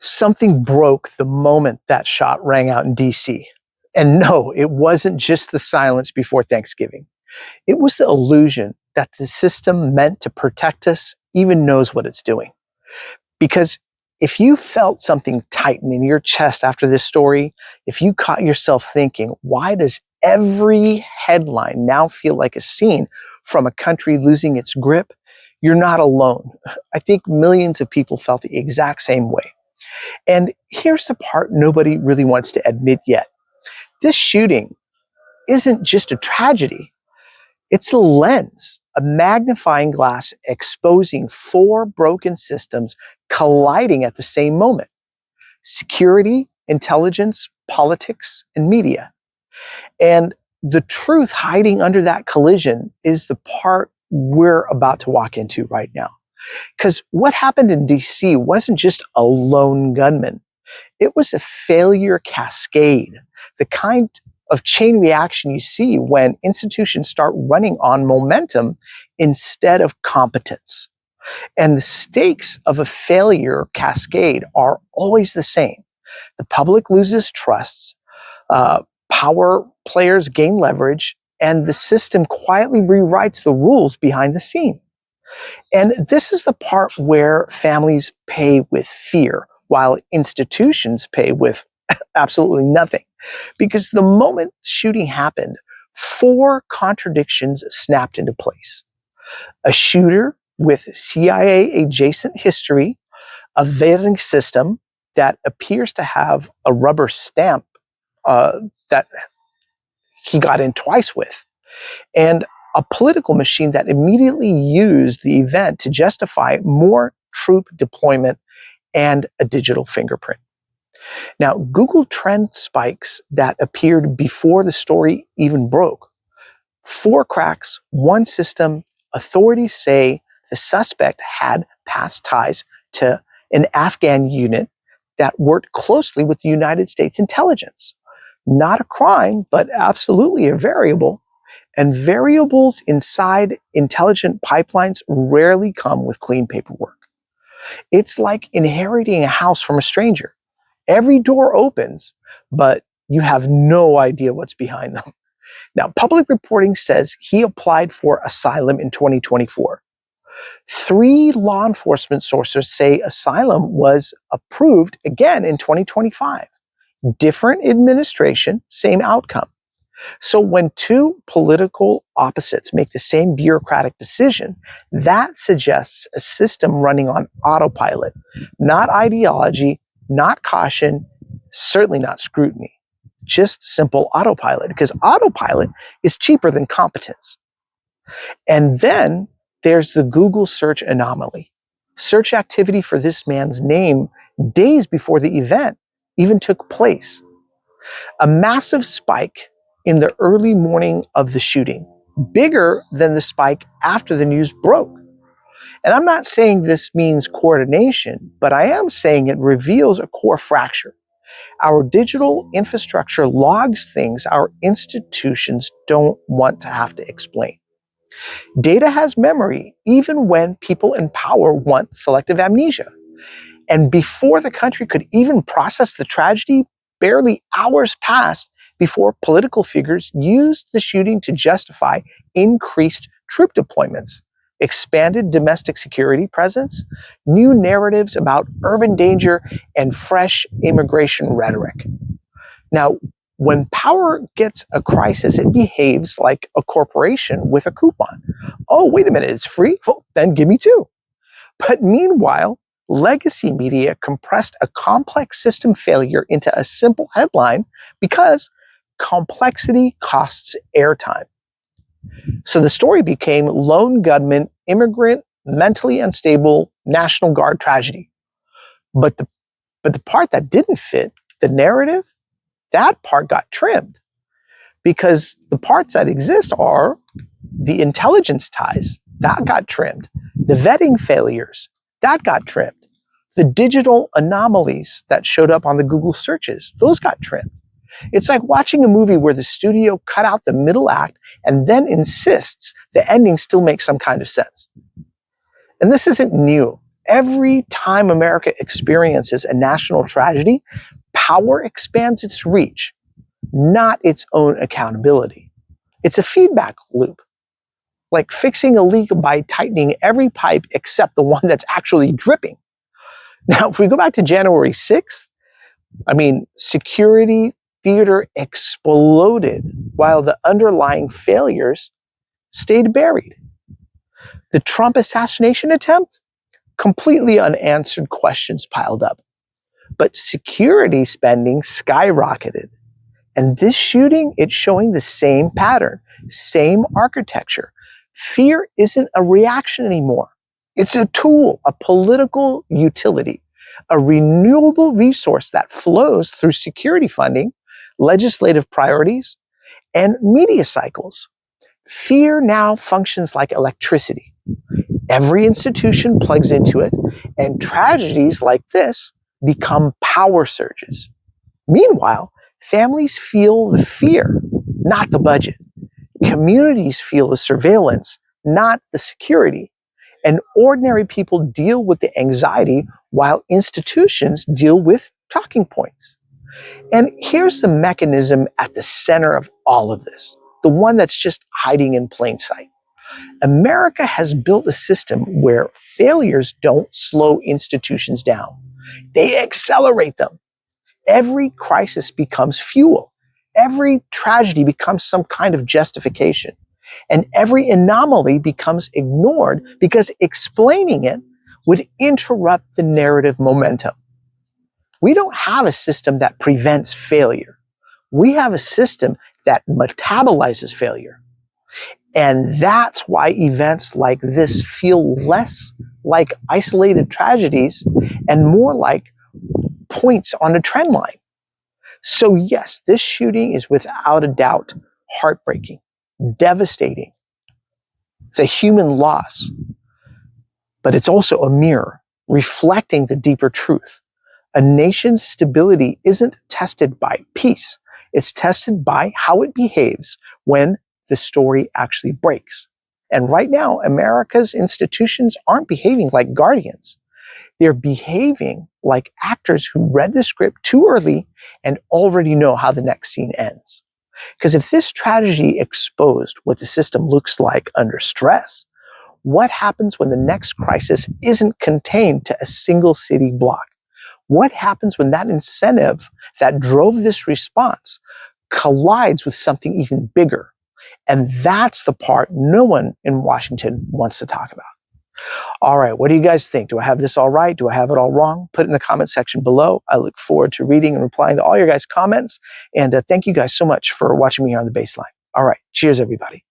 Something broke the moment that shot rang out in DC. And no, it wasn't just the silence before Thanksgiving. It was the illusion that the system meant to protect us even knows what it's doing. Because if you felt something tighten in your chest after this story, if you caught yourself thinking, why does every headline now feel like a scene from a country losing its grip? You're not alone. I think millions of people felt the exact same way. And here's the part nobody really wants to admit yet. This shooting isn't just a tragedy. It's a lens, a magnifying glass exposing four broken systems colliding at the same moment: security, intelligence, politics, and media. And the truth hiding under that collision is the part we're about to walk into right now. Because what happened in DC wasn't just a lone gunman. It was a failure cascade, the kind of chain reaction you see when institutions start running on momentum instead of competence. And the stakes of a failure cascade are always the same. The public loses trust, power players gain leverage, and the system quietly rewrites the rules behind the scene. And this is the part where families pay with fear, while institutions pay with absolutely nothing. Because the moment the shooting happened, four contradictions snapped into place. A shooter with CIA-adjacent history, a vetting system that appears to have a rubber stamp that he got in twice with, and a political machine that immediately used the event to justify more troop deployment and a digital fingerprint. Now, Google trend spikes that appeared before the story even broke. Four cracks, one system. Authorities say the suspect had past ties to an Afghan unit that worked closely with the United States intelligence. Not a crime, but absolutely a variable. And variables inside intelligent pipelines rarely come with clean paperwork. It's like inheriting a house from a stranger. Every door opens, but you have no idea what's behind them. Now, public reporting says he applied for asylum in 2024. 3 law enforcement sources say asylum was approved again in 2025. Different administration, same outcome. So when two political opposites make the same bureaucratic decision, that suggests a system running on autopilot, not ideology, not caution, certainly not scrutiny, just simple autopilot, because autopilot is cheaper than competence. And then there's the Google search anomaly. Search activity for this man's name days before the event even took place. A massive spike in the early morning of the shooting, bigger than the spike after the news broke. And I'm not saying this means coordination, but I am saying it reveals a core fracture. Our digital infrastructure logs things our institutions don't want to have to explain. Data has memory, even when people in power want selective amnesia. And before the country could even process the tragedy, barely hours passed before political figures used the shooting to justify increased troop deployments, expanded domestic security presence, new narratives about urban danger, and fresh immigration rhetoric. Now, when power gets a crisis, it behaves like a corporation with a coupon. Oh, wait a minute, it's free? Well, then give me 2. But meanwhile, legacy media compressed a complex system failure into a simple headline because complexity costs airtime. So the story became lone gunman, immigrant, mentally unstable, National Guard tragedy. But the part that didn't fit, the narrative, that part got trimmed. Because the parts that exist are the intelligence ties, that got trimmed. The vetting failures, that got trimmed. The digital anomalies that showed up on the Google searches, those got trimmed. It's like watching a movie where the studio cut out the middle act and then insists the ending still makes some kind of sense. And this isn't new. Every time America experiences a national tragedy, power expands its reach, not its own accountability. It's a feedback loop, like fixing a leak by tightening every pipe except the one that's actually dripping. Now, if we go back to January 6th, security theater exploded while the underlying failures stayed buried. The Trump assassination attempt, completely unanswered questions piled up. But security spending skyrocketed. And this shooting, it's showing the same pattern, same architecture. Fear isn't a reaction anymore. It's a tool, a political utility, a renewable resource that flows through security funding, legislative priorities, and media cycles. Fear now functions like electricity. Every institution plugs into it, and tragedies like this become power surges. Meanwhile, families feel the fear, not the budget. Communities feel the surveillance, not the security. And ordinary people deal with the anxiety while institutions deal with talking points. And here's the mechanism at the center of all of this, the one that's just hiding in plain sight. America has built a system where failures don't slow institutions down. They accelerate them. Every crisis becomes fuel. Every tragedy becomes some kind of justification. And every anomaly becomes ignored because explaining it would interrupt the narrative momentum. We don't have a system that prevents failure. We have a system that metabolizes failure. And that's why events like this feel less like isolated tragedies and more like points on a trend line. So yes, this shooting is without a doubt heartbreaking, devastating. It's a human loss, but it's also a mirror reflecting the deeper truth. A nation's stability isn't tested by peace. It's tested by how it behaves when the story actually breaks. And right now, America's institutions aren't behaving like guardians. They're behaving like actors who read the script too early and already know how the next scene ends. Because if this tragedy exposed what the system looks like under stress, what happens when the next crisis isn't contained to a single city block? What happens when that incentive that drove this response collides with something even bigger? And that's the part no one in Washington wants to talk about. All right, what do you guys think? Do I have this all right? Do I have it all wrong? Put it in the comment section below. I look forward to reading and replying to all your guys' comments. And thank you guys so much for watching me here on The Baseline. All right, cheers, everybody.